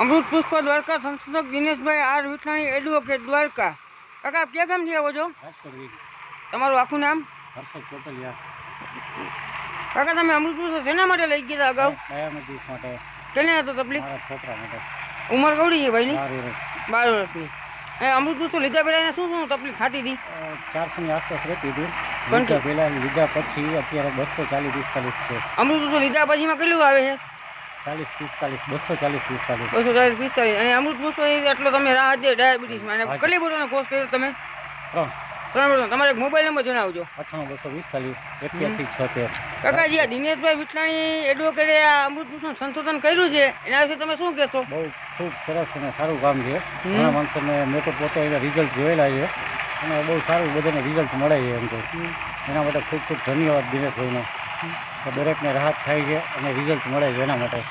અમૃત પુષ્પ દ્વારકા સંશોધક Dineshbhai R વિઠાણી advocate Dwarka. કાકા આપ ક્યાં ગામથી આવો છો? તમારું આખું નામ? હર્ષદ ચોટલિયા. કાકા તમે અમૃત પુષ્પ શેના માટે લઈ ગયા હતા અગાઉ? ડાયાબિટીસ માટે. કેને હતો તકલીફ? મારા છોકરા માટે. ઉંમર કેવડી છે ભાઈની? 12 વર્ષ. 12 વર્ષની. અમૃત પુષ્પ લીધા પહેલાં એને શું શું તકલીફ થતી હતી? 400 ની આસપાસ રહેતી હતી. લીધા પહેલાં લીધા પછી અત્યારે 240-45 છે. અમૃત પુષ્પ લીધા પછીમાં કેટલું આવે છે? 40-45, 240-45. 240-45. અને અમૃત પુષ્પ એટલો તમે રાહત દે ડાયાબિટીસમાં. અને કેટલી બોટલનો કોર્સ કર્યો તમે? 3 બોટલ. તમારે એક મોબાઈલ નંબર જણાવજો. 98-245-81-76. કાકાજી, આ દિનેશભાઈ વિઠલાણી એડવોકેટે આ અમૃત પુષ્પનું સંશોધન કર્યું છે, એના વિશે તમે શું કહેશો? બહુ ખૂબ સરસ અને સારું કામ છે. ઘણા માણસોને મેં તો પોતે એના રિઝલ્ટ જોયેલા છે અને બહુ સારું બધાને રિઝલ્ટ મળે છે. એમ તો એના માટે ખૂબ ખૂબ ધન્યવાદ દિનેશભાઈનો. દરેકને રાહત થાય છે અને રિઝલ્ટ મળે છે એના માટે.